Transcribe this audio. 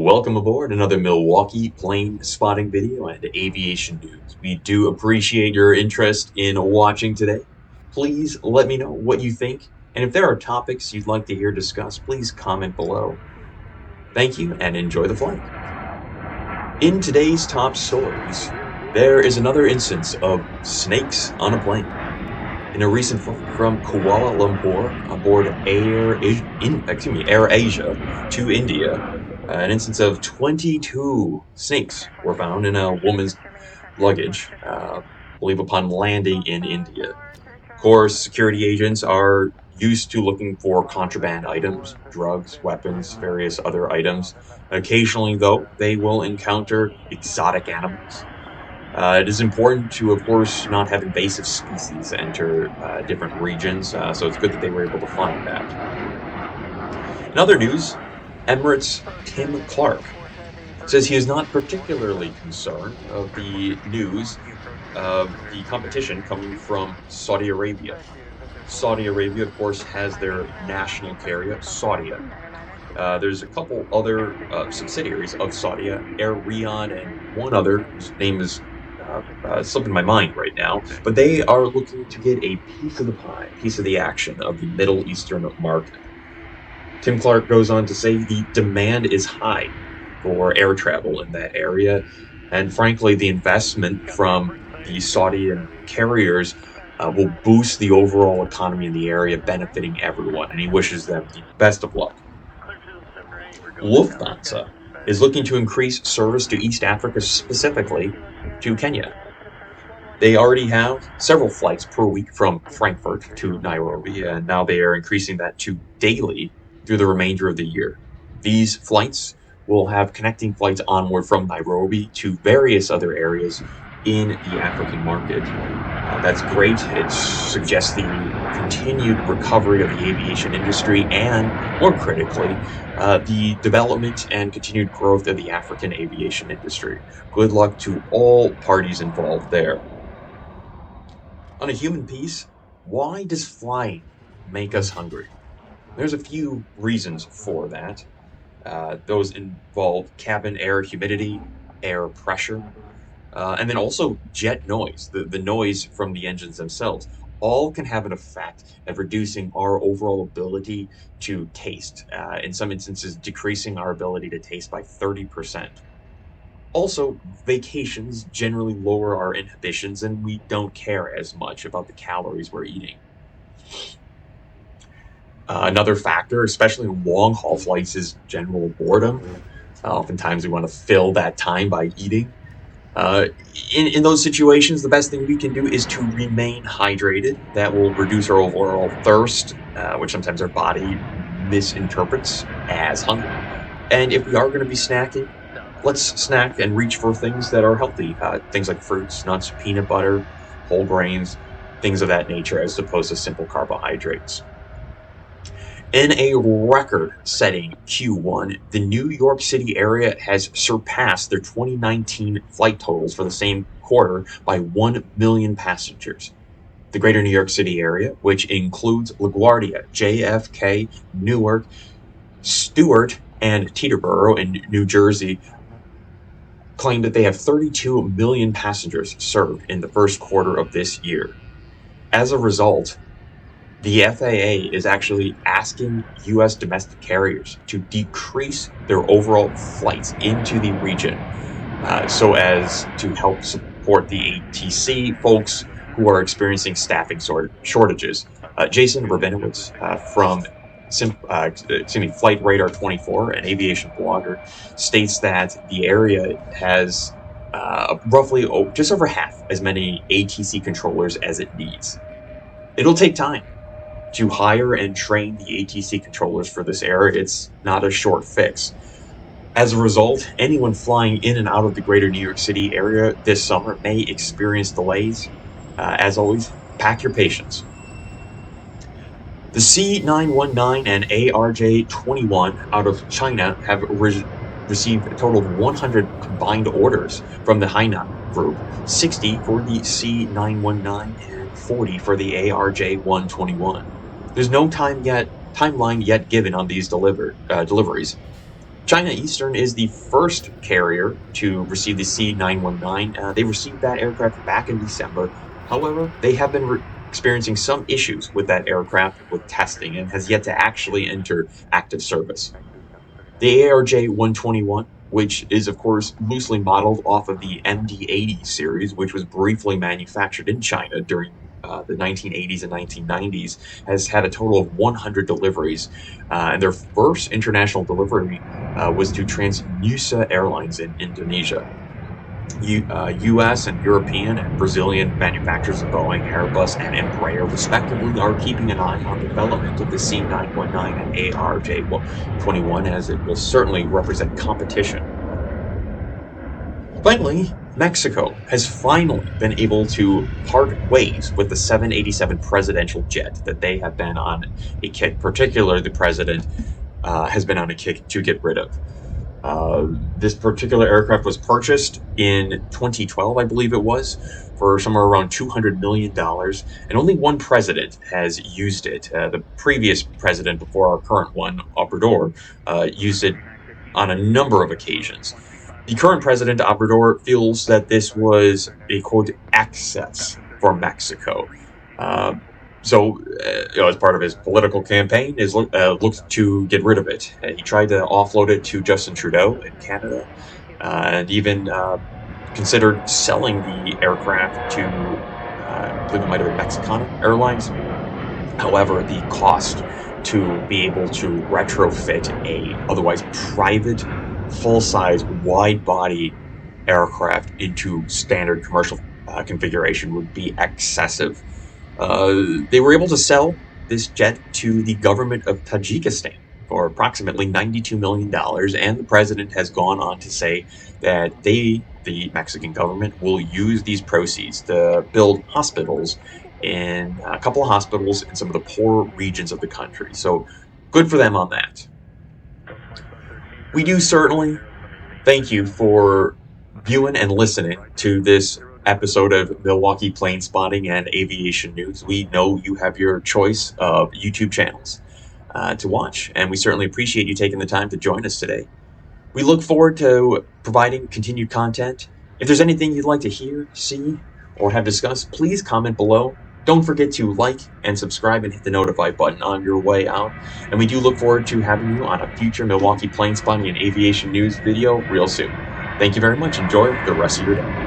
Welcome aboard another Milwaukee plane spotting video and aviation news. We do appreciate your interest in watching today. Please let me know what you think, and if there are topics you'd like to hear discussed, please comment below. Thank you and enjoy the flight. In today's top stories, there is another instance of snakes on a plane. In a recent flight from Kuala Lumpur aboard Air Asia to India, an instance of 22 snakes were found in a woman's luggage, I believe upon landing in India. Of course, security agents are used to looking for contraband items, drugs, weapons, various other items. Occasionally, though, they will encounter exotic animals. It is important to, of course, not have invasive species enter different regions, so it's good that they were able to find that. In other news, Emirates' Tim Clark says he is not particularly concerned of the news of the competition coming from Saudi Arabia. Saudi Arabia, of course, has their national carrier, Saudia. There's a couple other subsidiaries of Saudia, Air Riyadh, and one other whose name is slipping my mind right now, but they are looking to get a piece of the pie, piece of the action of the Middle Eastern market. Tim Clark goes on to say the demand is high for air travel in that area, and frankly, the investment from the Saudi carriers will boost the overall economy in the area, benefiting everyone, and he wishes them the best of luck. Lufthansa is looking to increase service to East Africa, specifically to Kenya. They already have several flights per week from Frankfurt to Nairobi, and now they are increasing that to daily through the remainder of the year. These flights will have connecting flights onward from Nairobi to various other areas in the African market. That's great. It suggests the continued recovery of the aviation industry and, more critically, the development and continued growth of the African aviation industry. Good luck to all parties involved there. On a human piece, why does flying make us hungry? There's a few reasons for that. Those involve cabin air humidity, air pressure, and then also jet noise, the noise from the engines themselves. All can have an effect of reducing our overall ability to taste, in some instances decreasing our ability to taste by 30%. Also, vacations generally lower our inhibitions and we don't care as much about the calories we're eating. Another factor, especially in long-haul flights, is general boredom. Oftentimes we want to fill that time by eating. In those situations, the best thing we can do is to remain hydrated. That will reduce our overall thirst, which sometimes our body misinterprets as hunger. And if we are going to be snacking, let's snack and reach for things that are healthy. Things like fruits, nuts, peanut butter, whole grains, things of that nature, as opposed to simple carbohydrates. In a record-setting Q1, the New York City area has surpassed their 2019 flight totals for the same quarter by 1 million passengers. The greater New York City area, which includes LaGuardia, JFK, Newark, Stewart, and Teterboro in New Jersey, claimed that they have 32 million passengers served in the first quarter of this year. As a result, the FAA is actually asking U.S. domestic carriers to decrease their overall flights into the region so as to help support the ATC folks who are experiencing staffing shortages. Jason Rabinowitz from Flight Radar 24, an aviation blogger, states that the area has roughly just over half as many ATC controllers as it needs. It'll take time to hire and train the ATC controllers for this area. It's not a short fix. As a result, anyone flying in and out of the greater New York City area this summer may experience delays. As always, pack your patience. The C919 and ARJ21 out of China have received a total of 100 combined orders from the Hainan group, 60 for the C919 and 40 for the ARJ121. There's no timeline yet given on these deliveries. China Eastern is the first carrier to receive the C919. They received that aircraft back in December. However, they have been experiencing some issues with that aircraft with testing and has yet to actually enter active service. The ARJ-121, which is of course loosely modeled off of the MD-80 series, which was briefly manufactured in China during the 1980s and 1990s, has had a total of 100 deliveries, and their first international delivery was to Transnusa Airlines in Indonesia. US and European and Brazilian manufacturers of Boeing, Airbus, and Embraer, respectively, are keeping an eye on the development of the C919 and ARJ-21, as it will certainly represent competition. Finally, Mexico has finally been able to part ways with the 787 presidential jet that they have been on a kick. Particularly, the president has been on a kick to get rid of. This particular aircraft was purchased in 2012, I believe it was, for somewhere around $200 million, and only one president has used it. The previous president before our current one, Obrador, used it on a number of occasions. The current president, Obrador, feels that this was a, quote, excess for Mexico. As part of his political campaign, is looked to get rid of it. He tried to offload it to Justin Trudeau in Canada, and even considered selling the aircraft to, I believe it might have been Mexicana Airlines. However, the cost to be able to retrofit a otherwise private, full-size, wide-body aircraft into standard commercial configuration would be excessive. They were able to sell this jet to the government of Tajikistan for approximately $92 million, and the president has gone on to say that the Mexican government, will use these proceeds to build hospitals in a couple of hospitals in some of the poor regions of the country. So good for them on that. We do certainly thank you for viewing and listening to this episode of Milwaukee Plane Spotting and Aviation News. We know you have your choice of YouTube channels to watch, and we certainly appreciate you taking the time to join us today. We look forward to providing continued content. If there's anything you'd like to hear, see, or have discussed, please comment below. Don't forget to like and subscribe and hit the notify button on your way out. And we do look forward to having you on a future Milwaukee Plane Spotting and Aviation News video real soon. Thank you very much. Enjoy the rest of your day.